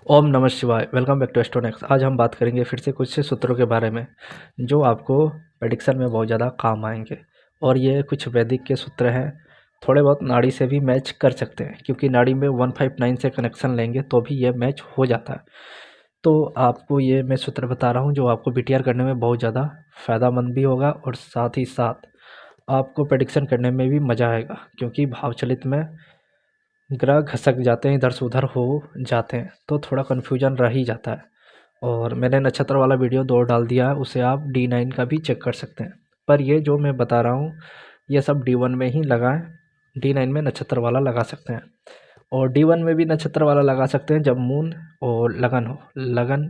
ओम नमः शिवाय। Welcome back to Astronex. आज हम बात करेंगे फिर से कुछ सूत्रों के बारे में जो आपको प्रेडिक्शन में बहुत ज़्यादा काम आएंगे। और ये कुछ वैदिक के सूत्र हैं, थोड़े बहुत नाड़ी से भी मैच कर सकते हैं क्योंकि नाड़ी में 159 से कनेक्शन लेंगे तो भी ये मैच हो जाता है। तो आपको ये मैं सूत्र बता रहा हूँ जो आपको बीटीआर करने में बहुत ज़्यादा फ़ायदेमंद भी होगा और साथ ही साथ आपको प्रेडिक्शन करने में भी मज़ा आएगा क्योंकि भावचलित में ग्रह खसक जाते हैं, इधर से उधर हो जाते हैं तो थोड़ा कन्फ्यूजन रह ही जाता है। और मैंने नक्षत्र वाला वीडियो 2 डाल दिया है, उसे आप D9 का भी चेक कर सकते हैं। पर ये जो मैं बता रहा हूँ ये सब D1 में ही लगाएं, D9 में नक्षत्र वाला लगा सकते हैं। और D1 में भी नक्षत्र वाला लगा सकते हैं जब मून और लगन हो। लगन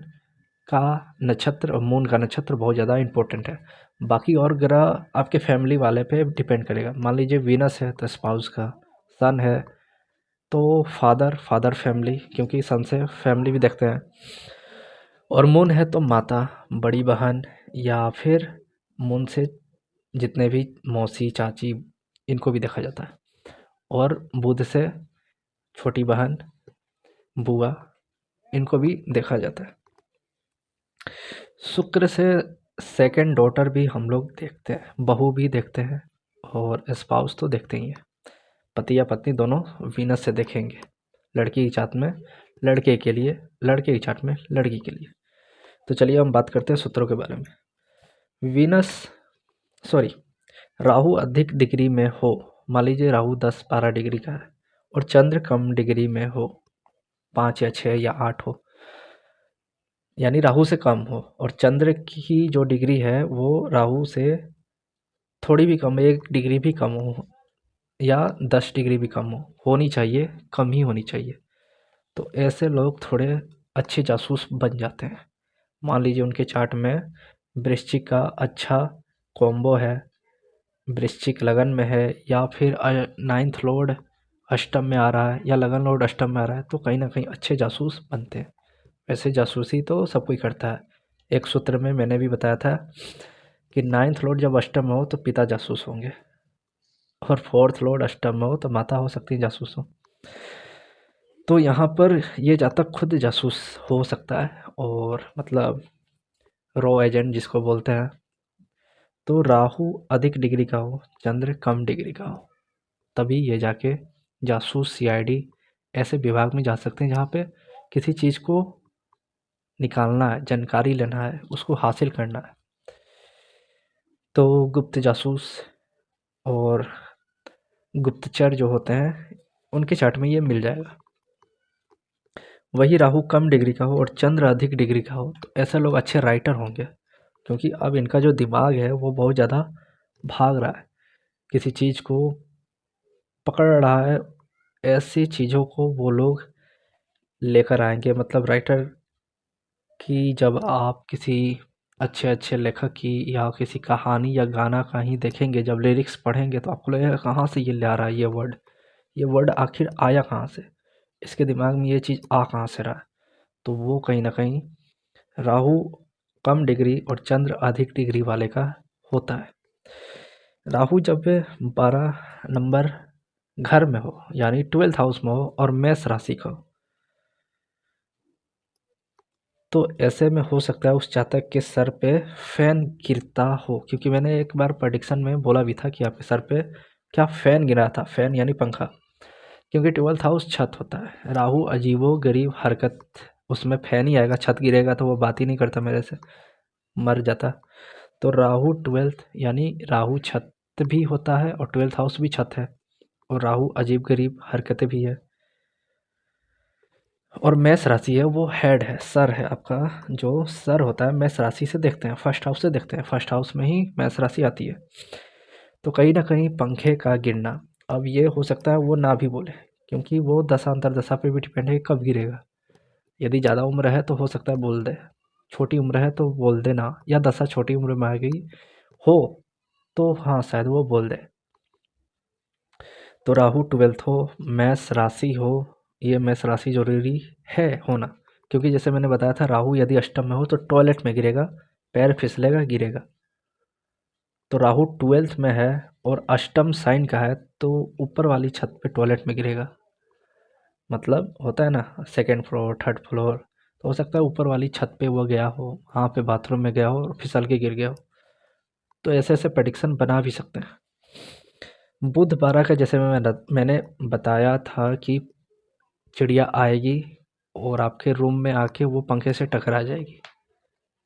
का नक्षत्र और मून का नक्षत्र बहुत ज़्यादा इंपॉर्टेंट है। बाकी और ग्रह आपके फैमिली वाले पे डिपेंड करेगा। मान लीजिए वीनस है तो स्पाउस का, सन है तो फादर फैमिली, क्योंकि सन से फैमिली भी देखते हैं। और मून है तो माता, बड़ी बहन, या फिर मून से जितने भी मौसी चाची, इनको भी देखा जाता है। और बुध से छोटी बहन, बुआ, इनको भी देखा जाता है। शुक्र से सेकंड डॉटर भी हम लोग देखते हैं, बहू भी देखते हैं, और स्पाउस तो देखते ही हैं। पति या पत्नी दोनों वीनस से देखेंगे। लड़की की चाट में लड़के के लिए, लड़के की चाट में लड़की के लिए। तो चलिए हम बात करते हैं सूत्रों के बारे में। वीनस सॉरी राहु अधिक डिग्री में हो, मान लीजिए राहु 10-12 डिग्री का है और चंद्र कम डिग्री में हो, 5 या 6 या 8 हो, यानी राहु से कम हो, और चंद्र की जो डिग्री है वो राहु से थोड़ी भी कम, 1 डिग्री भी कम हो या 10 डिग्री भी कम होनी चाहिए, कम ही होनी चाहिए। तो ऐसे लोग थोड़े अच्छे जासूस बन जाते हैं। मान लीजिए उनके चार्ट में वृश्चिक का अच्छा कॉम्बो है, वृश्चिक लगन में है, या फिर 9th लॉर्ड अष्टम में आ रहा है, या लगन लॉर्ड अष्टम में आ रहा है, तो कहीं ना कहीं अच्छे जासूस बनते हैं। वैसे जासूसी तो सब कोई करता है। एक सूत्र में मैंने भी बताया था कि 9th लॉर्ड जब अष्टम में हो तो पिता जासूस होंगे, और 4th लॉर्ड अष्टम में हो तो माता हो सकती है जासूस हो। तो यहाँ पर ये जातक खुद जासूस हो सकता है, और मतलब रॉ एजेंट जिसको बोलते हैं। तो राहु अधिक डिग्री का हो, चंद्र कम डिग्री का हो, तभी ये जाके जासूस, सीआईडी ऐसे विभाग में जा सकते हैं जहाँ पे किसी चीज़ को निकालना है, जानकारी लेना है, उसको हासिल करना है। तो गुप्त जासूस और गुप्तचर जो होते हैं उनके चार्ट में ये मिल जाएगा। वही राहु कम डिग्री का हो और चंद्र अधिक डिग्री का हो तो ऐसे लोग अच्छे राइटर होंगे, क्योंकि अब इनका जो दिमाग है वो बहुत ज़्यादा भाग रहा है, किसी चीज़ को पकड़ रहा है। ऐसी चीज़ों को वो लोग लेकर आएंगे। मतलब राइटर की, जब आप किसी अच्छे अच्छे लेखक की या किसी कहानी या गाना का ही देखेंगे, जब लिरिक्स पढ़ेंगे तो आपको लगेगा कहाँ से ये ले आ रहा है, ये वर्ड आखिर आया कहाँ से, इसके दिमाग में ये चीज़ आ कहाँ से रहा है। तो वो कहीं ना कहीं राहु कम डिग्री और चंद्र अधिक डिग्री वाले का होता है। राहु जब 12 नंबर घर में हो, यानी 12th हाउस में हो और मेष राशि का हो, तो ऐसे में हो सकता है उस जातक के सर पे फैन गिरता हो, क्योंकि मैंने एक बार प्रेडिक्शन में बोला भी था कि आपके सर पे क्या फैन गिरा था, फैन यानी पंखा। क्योंकि 12th हाउस छत होता है, राहु अजीबो गरीब हरकत, उसमें फैन ही आएगा, छत गिरेगा तो वो बात ही नहीं करता मेरे से, मर जाता। तो राहु 12th यानी राहु छत भी होता है और 12th हाउस भी छत है, और राहु अजीब गरीब हरकतें भी है। और मेष राशि है वो हेड है, सर है, आपका जो सर होता है मेष राशि से देखते हैं, फर्स्ट हाउस से देखते हैं, फर्स्ट हाउस में ही मेष राशि आती है। तो कहीं ना कहीं पंखे का गिरना, अब ये हो सकता है वो ना भी बोले, क्योंकि वो दशा अंतरदशा पे भी डिपेंड है कि कब गिरेगा। यदि ज़्यादा उम्र है तो हो सकता है बोल दे, छोटी उम्र है तो बोल दे ना, या दशा छोटी उम्र में आ गई हो तो हाँ शायद वो बोल दे। तो राहु 12th हो, मेष राशि हो, ये मेष राशि जरूरी है होना, क्योंकि जैसे मैंने बताया था राहु यदि अष्टम में हो तो टॉयलेट में गिरेगा, पैर फिसलेगा, गिरेगा। तो राहु 12th में है और अष्टम साइन का है तो ऊपर वाली छत पे टॉयलेट में गिरेगा। मतलब होता है ना, सेकेंड फ्लोर, थर्ड फ्लोर, तो हो सकता है ऊपर वाली छत पे वो गया हो, वहाँ पे बाथरूम में गया हो और फिसल के गिर गया हो। तो ऐसे ऐसे प्रेडिक्शन बना भी सकते हैं। बुध 12 का जैसे मैंने बताया था कि चिड़िया आएगी और आपके रूम में आके वो पंखे से टकरा जाएगी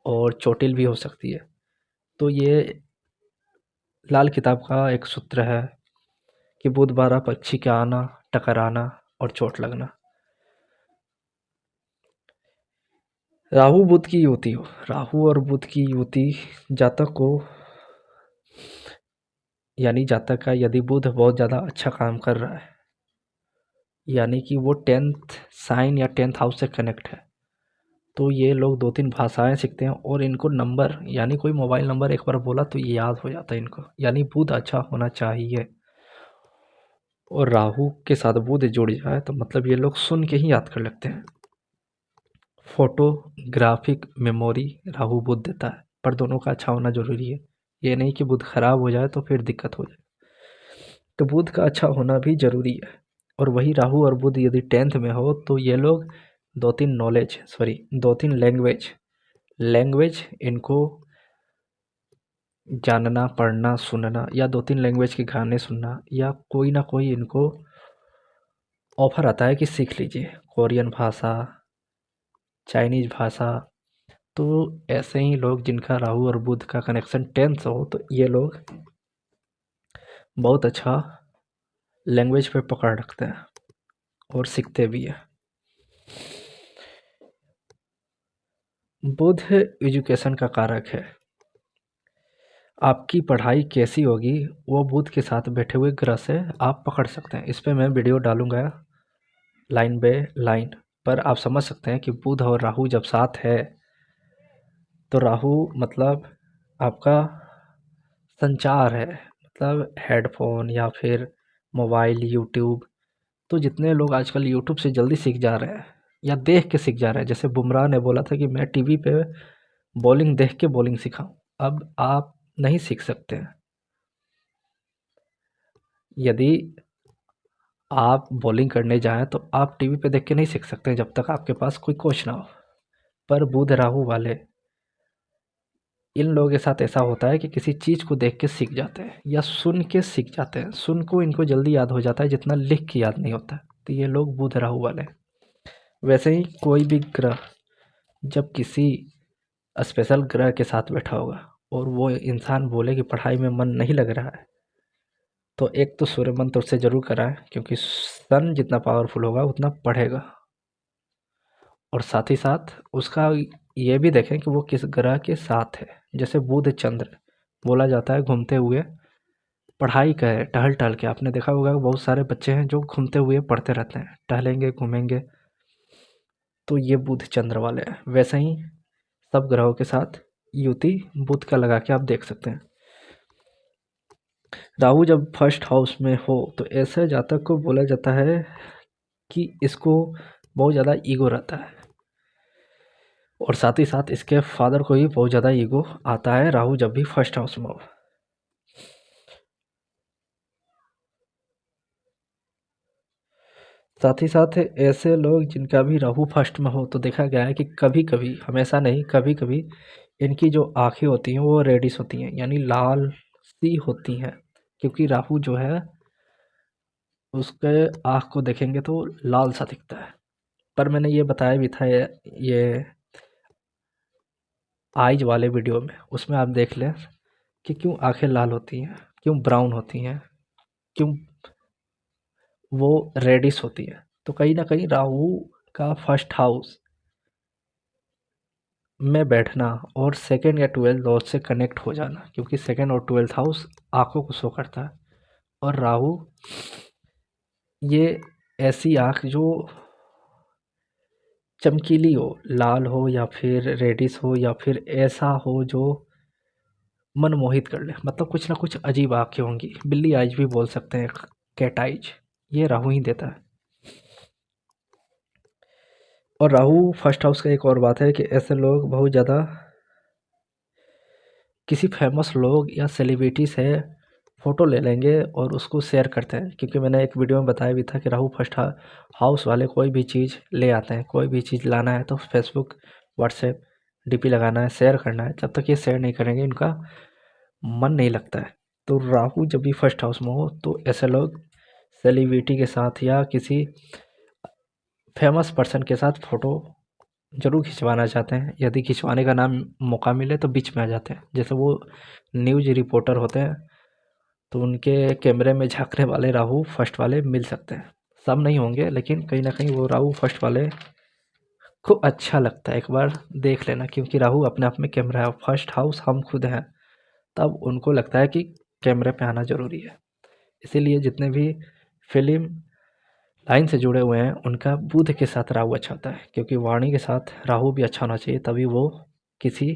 और चोटिल भी हो सकती है। तो ये लाल किताब का एक सूत्र है कि बुध 12 पक्षी का आना, टकराना और चोट लगना। राहु बुध की युति हो, राहु और बुध की युति जातक को, यानी जातक का यदि बुध बहुत ज़्यादा अच्छा काम कर रहा है, यानी कि वो 10th साइन या 10th हाउस से कनेक्ट है, तो ये लोग 2-3 भाषाएं सीखते हैं और इनको नंबर, यानी कोई मोबाइल नंबर एक बार बोला तो ये याद हो जाता है इनको, यानी बुध अच्छा होना चाहिए। और राहु के साथ बुध जुड़ जाए तो मतलब ये लोग सुन के ही याद कर लेते हैं। फोटोग्राफिक मेमोरी राहु बुध देता है, पर दोनों का अच्छा होना जरूरी है। ये नहीं कि बुध खराब हो जाए तो फिर दिक्कत हो जाए। तो बुध का अच्छा होना भी जरूरी है। और वही राहु और बुध यदि 10th में हो तो ये लोग 2-3 लैंग्वेज इनको जानना, पढ़ना, सुनना, या 2-3 लैंग्वेज के गाने सुनना, या कोई ना कोई इनको ऑफर आता है कि सीख लीजिए कोरियन भाषा, चाइनीज भाषा। तो ऐसे ही लोग जिनका राहु और बुध का कनेक्शन 10th हो तो ये लोग बहुत अच्छा लैंग्वेज पे पकड़ रखते हैं और सीखते भी हैं। बुध एजुकेशन का कारक है। आपकी पढ़ाई कैसी होगी वो बुध के साथ बैठे हुए ग्रह से आप पकड़ सकते हैं। इस पे मैं वीडियो डालूंगा लाइन बाय लाइन, पर आप समझ सकते हैं कि बुध और राहु जब साथ है तो राहु मतलब आपका संचार है, मतलब हेडफोन या फिर मोबाइल, यूट्यूब। तो जितने लोग आजकल यूट्यूब से जल्दी सीख जा रहे हैं या देख के सीख जा रहे हैं, जैसे बुमराह ने बोला था कि मैं टीवी पे बॉलिंग देख के बॉलिंग सीखा हूँ, अब आप नहीं सीख सकते हैं। यदि आप बॉलिंग करने जाएं तो आप टीवी पे देख के नहीं सीख सकते जब तक आपके पास कोई कोच ना हो। पर बुध राहु वाले इन लोगों के साथ ऐसा होता है कि किसी चीज़ को देख के सीख जाते हैं या सुन के सीख जाते हैं। सुन को इनको जल्दी याद हो जाता है जितना लिख के याद नहीं होता। तो ये लोग बुध राहु वाले हैं। वैसे ही कोई भी ग्रह जब किसी स्पेशल ग्रह के साथ बैठा होगा और वो इंसान बोले कि पढ़ाई में मन नहीं लग रहा है, तो एक तो सूर्य मंत्र उससे जरूर कराएं, क्योंकि सन जितना पावरफुल होगा उतना पढ़ेगा। और साथ ही साथ उसका ये भी देखें कि वो किस ग्रह के साथ है। जैसे बुध चंद्र बोला जाता है घूमते हुए पढ़ाई करे, टहल टहल के। आपने देखा होगा बहुत सारे बच्चे हैं जो घूमते हुए पढ़ते रहते हैं, टहलेंगे घूमेंगे। तो ये बुध चंद्र वाले हैं। वैसे ही सब ग्रहों के साथ युति बुध का लगा के आप देख सकते हैं। राहु जब फर्स्ट हाउस में हो तो ऐसे जातक को बोला जाता है कि इसको बहुत ज़्यादा ईगो रहता है, और साथ ही साथ इसके फादर को भी बहुत ज़्यादा ईगो आता है राहु जब भी फर्स्ट हाउस में हो। साथ ही साथ ऐसे लोग जिनका भी राहु फर्स्ट में हो तो देखा गया है कि कभी कभी, हमेशा नहीं, कभी कभी इनकी जो आंखें होती हैं वो रेडिश होती हैं, यानी लाल सी होती हैं, क्योंकि राहु जो है उसके आँख को देखेंगे तो लाल सा दिखता है। पर मैंने ये बताया भी था ये आइज वाले वीडियो में, उसमें आप देख लें कि क्यों आंखें लाल होती हैं, क्यों ब्राउन होती हैं, क्यों वो रेडिश होती है। तो कहीं ना कहीं राहु का फर्स्ट हाउस में बैठना और सेकंड या 12th हाउस से कनेक्ट हो जाना, क्योंकि सेकंड और 12th हाउस आंखों को शो करता है। और राहु ये ऐसी आंख जो चमकीली हो, लाल हो या फिर रेडिश हो या फिर ऐसा हो जो मन मोहित कर ले, मतलब कुछ ना कुछ अजीब आंखें होंगी, बिल्ली आइज भी बोल सकते हैं, कैट आइज, ये राहु ही देता है। और राहु फर्स्ट हाउस का एक और बात है कि ऐसे लोग बहुत ज़्यादा किसी फेमस लोग या सेलिब्रिटी से फ़ोटो ले लेंगे और उसको शेयर करते हैं, क्योंकि मैंने एक वीडियो में बताया भी था कि राहु फर्स्ट हाउस वाले कोई भी चीज़ ले आते हैं, कोई भी चीज़ लाना है तो फेसबुक, व्हाट्सएप, डीपी लगाना है, शेयर करना है। जब तक ये शेयर नहीं करेंगे इनका मन नहीं लगता है। तो राहु जब भी फर्स्ट हाउस में हो तो ऐसे लोग सेलिब्रिटी के साथ या किसी फेमस पर्सन के साथ फ़ोटो ज़रूर खिंचवाना चाहते हैं। यदि खिंचवाने का नाम मौका मिले तो बीच में आ जाते हैं। जैसे वो न्यूज़ रिपोर्टर होते हैं तो उनके कैमरे में झाँकने वाले राहु फर्स्ट वाले मिल सकते हैं। सब नहीं होंगे लेकिन कहीं न कहीं वो राहु फर्स्ट वाले को अच्छा लगता है, एक बार देख लेना, क्योंकि राहु अपने आप में कैमरा है। फर्स्ट हाउस हम खुद हैं, तब उनको लगता है कि कैमरे पे आना ज़रूरी है। इसीलिए जितने भी फ़िल्म लाइन से जुड़े हुए हैं उनका बुध के साथ राहु अच्छा होता है, क्योंकि वाणी के साथ राहु भी अच्छा होना चाहिए, तभी वो किसी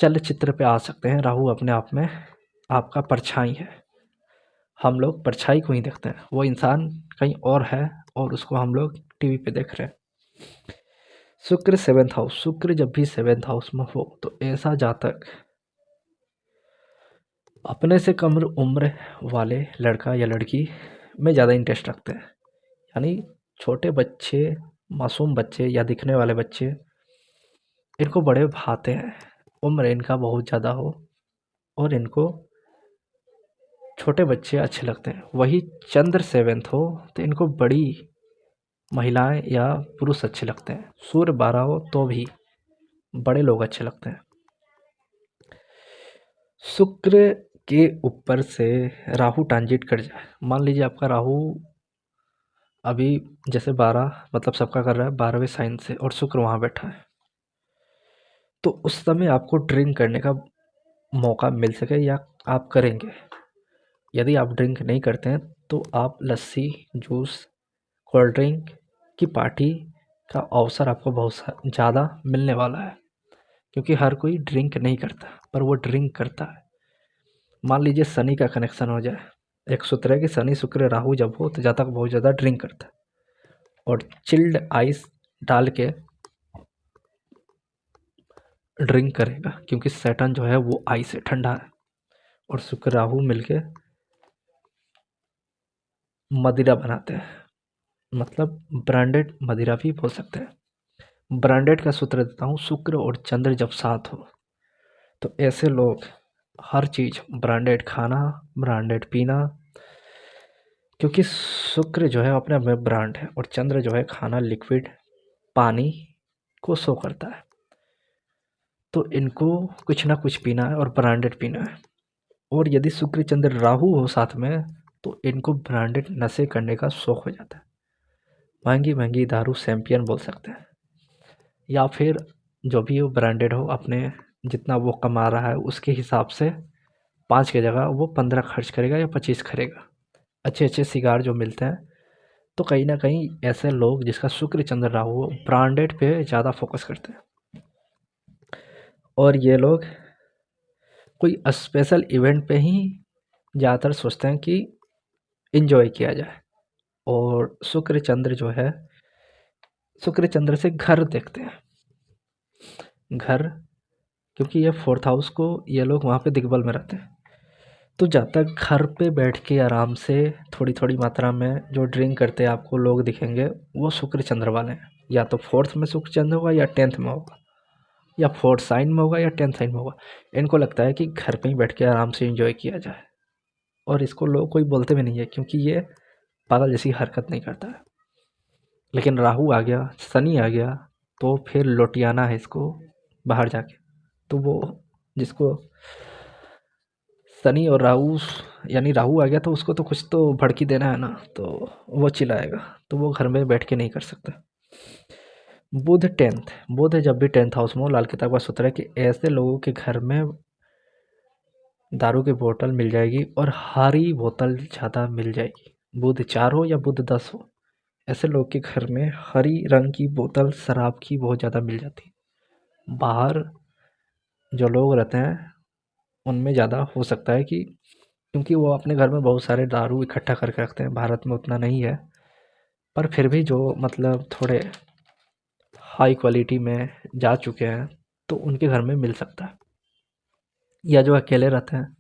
चलचित्र पे आ सकते हैं। राहु अपने आप में आपका परछाई है। हम लोग परछाई को ही देखते हैं, वो इंसान कहीं और है और उसको हम लोग टीवी पे देख रहे हैं। शुक्र सेवेंथ हाउस, शुक्र जब भी सेवेंथ हाउस में हो तो ऐसा जातक अपने से कम उम्र वाले लड़का या लड़की में ज़्यादा इंटरेस्ट रखते हैं। यानी छोटे बच्चे, मासूम बच्चे या दिखने वाले बच्चे इनको बड़े भाते हैं। उम्र इनका बहुत ज़्यादा हो और इनको छोटे बच्चे अच्छे लगते हैं। वही चंद्र सेवेंथ हो तो इनको बड़ी महिलाएं या पुरुष अच्छे लगते हैं। सूर्य 12 हो तो भी बड़े लोग अच्छे लगते हैं। शुक्र के ऊपर से राहु ट्रांजिट कर जाए, मान लीजिए आपका राहु अभी जैसे 12 मतलब सबका कर रहा है 12वें साइन से और शुक्र वहाँ बैठा है, तो उस समय आपको ड्रिंक करने का मौका मिल सके या आप करेंगे। यदि आप ड्रिंक नहीं करते हैं तो आप लस्सी, जूस, कोल्ड ड्रिंक की पार्टी का अवसर आपको बहुत ज़्यादा मिलने वाला है, क्योंकि हर कोई ड्रिंक नहीं करता पर वो ड्रिंक करता है। मान लीजिए शनि का कनेक्शन हो जाए, एक सूत्र है कि शनि शुक्र राहु जब हो तो जातक बहुत ज़्यादा ड्रिंक करता है और चिल्ड आइस डाल के ड्रिंक करेगा, क्योंकि सैटर्न जो है वो आइस से ठंडा है और शुक्र राहु मिलके मदिरा बनाते हैं, मतलब ब्रांडेड मदिरा भी बोल सकते हैं। ब्रांडेड का सूत्र देता हूँ, शुक्र और चंद्र जब साथ हो तो ऐसे लोग हर चीज़ ब्रांडेड खाना, ब्रांडेड पीना, क्योंकि शुक्र जो है अपने आप में ब्रांड है और चंद्र जो है खाना, लिक्विड, पानी को शो करता है। तो इनको कुछ ना कुछ पीना है और ब्रांडेड पीना है। और यदि शुक्र चंद्र राहु हो साथ में तो इनको ब्रांडेड नशे करने का शौक हो जाता है। महंगी महंगी दारू चैंपियन बोल सकते हैं, या फिर जो भी वो ब्रांडेड हो, अपने जितना वो कमा रहा है उसके हिसाब से 5 की जगह वो 15 खर्च करेगा या 25 करेगा। अच्छे अच्छे सिगार जो मिलते हैं, तो कहीं ना कहीं ऐसे लोग जिसका शुक्र चंद्र राहु हो ब्रांडेड पे ज़्यादा फोकस करते हैं और ये लोग कोई स्पेशल इवेंट पे ही ज़्यादातर सोचते हैं कि इन्जॉय किया जाए। और शुक्र चंद्र जो है, शुक्र चंद्र से घर देखते हैं, घर, क्योंकि ये फोर्थ हाउस को ये लोग वहाँ पे दिग्बल में रहते हैं। तो जब तक घर पे बैठ के आराम से थोड़ी थोड़ी मात्रा में जो ड्रिंक करते हैं आपको लोग दिखेंगे, वो शुक्र चंद्र वाले हैं। या तो फोर्थ में शुक्र चंद्र होगा या 10th में होगा, या फोर्थ साइन में होगा या 10th साइन में होगा। इनको लगता है कि घर पे ही बैठ के आराम से इंजॉय किया जाए और इसको लोग कोई बोलते भी नहीं है, क्योंकि ये पागल जैसी हरकत नहीं करता है। लेकिन राहु आ गया, शनि आ गया, तो फिर लौटियाना है इसको बाहर जाके। तो वो जिसको शनि और राहु, यानी राहु आ गया तो उसको तो कुछ तो भड़की देना है ना, तो वो चिल्लाएगा, तो वो घर में बैठ के नहीं कर सकता। बुध 10th, बुध जब भी 10th हाउस में हो, लाल किताब का सूत्र है कि ऐसे लोगों के घर में दारू की बोतल मिल जाएगी और हरी बोतल ज़्यादा मिल जाएगी। बुध 4 हो या बुध 10 हो, ऐसे लोग के घर में हरी रंग की बोतल शराब की बहुत ज़्यादा मिल जाती है। बाहर जो लोग रहते हैं उनमें ज़्यादा हो सकता है कि, क्योंकि वो अपने घर में बहुत सारे दारू इकट्ठा करके रखते हैं, भारत में उतना नहीं है, पर फिर भी जो मतलब थोड़े हाई क्वालिटी में जा चुके हैं तो उनके घर में मिल सकता है। या जो अकेले रहते हैं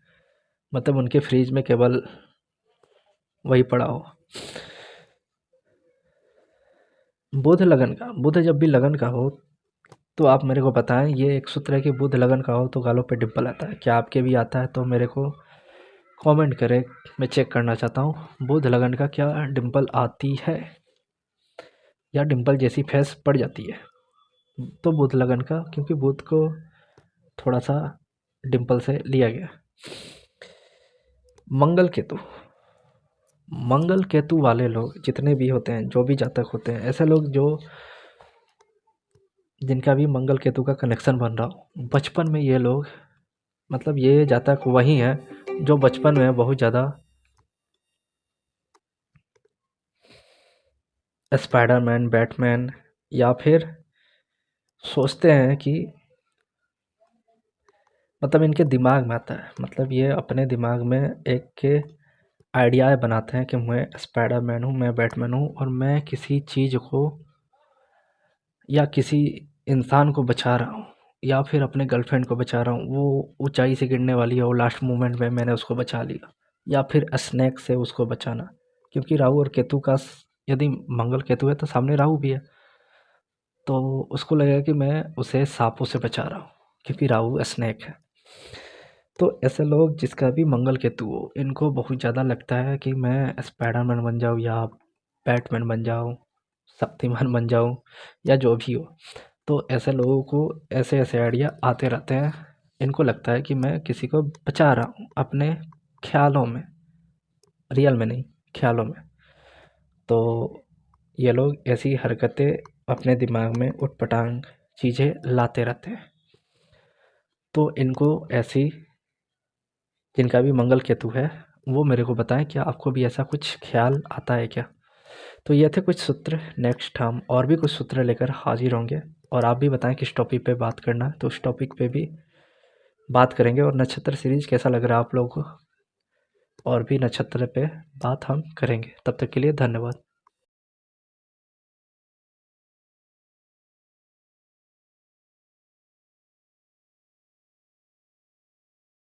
मतलब उनके फ्रिज में केवल वही पड़ा हो। बुध जब भी लगन का हो तो आप मेरे को बताएं, ये एक सूत्र है कि बुध लगन का हो तो गालों पे डिम्पल आता है। क्या आपके भी आता है? तो मेरे को कमेंट करें, मैं चेक करना चाहता हूँ बुध लगन का क्या डिम्पल आती है या डिम्पल जैसी फेस पड़ जाती है। तो बुध लगन का, क्योंकि बुध को थोड़ा सा डिम्पल से लिया गया। मंगल केतु, मंगल केतु वाले लोग जितने भी होते हैं, जो भी जातक होते हैं, ऐसे लोग जो जिनका भी मंगल केतु का कनेक्शन बन रहा हो, बचपन में ये लोग, मतलब ये जातक वही है जो बचपन में बहुत ज़्यादा स्पाइडरमैन, बैटमैन या फिर सोचते हैं कि, मतलब इनके दिमाग में आता है, मतलब ये अपने दिमाग में एक के आइडिया बनाते हैं कि मैं स्पाइडरमैन हूँ, मैं बैटमैन हूँ और मैं किसी चीज़ को या किसी इंसान को बचा रहा हूँ या फिर अपने गर्लफ्रेंड को बचा रहा हूँ। वो ऊंचाई से गिरने वाली है और लास्ट मोमेंट में मैंने उसको बचा लिया, या फिर स्नैक से उसको बचाना। क्योंकि राहु और केतु का यदि मंगल केतु है तो सामने राहु भी है, तो उसको लगेगा कि मैं उसे सांपों से बचा रहा हूँ क्योंकि राहु स्नैक है। तो ऐसे लोग जिसका भी मंगल केतु हो, इनको बहुत ज़्यादा लगता है कि मैं स्पाइडरमैन बन जाऊँ या बैटमैन बन जाऊँ, शक्तिमान बन जाऊँ या जो भी हो। तो ऐसे लोगों को ऐसे-ऐसे आइडिया आते रहते हैं। इनको लगता है कि मैं किसी को बचा रहा हूँ अपने ख़्यालों में, रियल में नहीं, ख़्यालों में। तो ये लोग ऐसी हरकतें अपने दिमाग में ऊटपटांग चीज़ें लाते रहते हैं। तो इनको ऐसी, जिनका भी मंगल केतु है, वो मेरे को बताएँ, क्या आपको भी ऐसा कुछ ख़्याल आता है क्या? तो ये थे कुछ सूत्र। नेक्स्ट हम और भी कुछ सूत्र लेकर हाज़िर होंगे और आप भी बताएँ किस टॉपिक पे बात करना है, तो उस टॉपिक पे भी बात करेंगे। और नक्षत्र सीरीज़ कैसा लग रहा है आप लोगों को, और भी नक्षत्र पे बात हम करेंगे। तब तक के लिए धन्यवाद।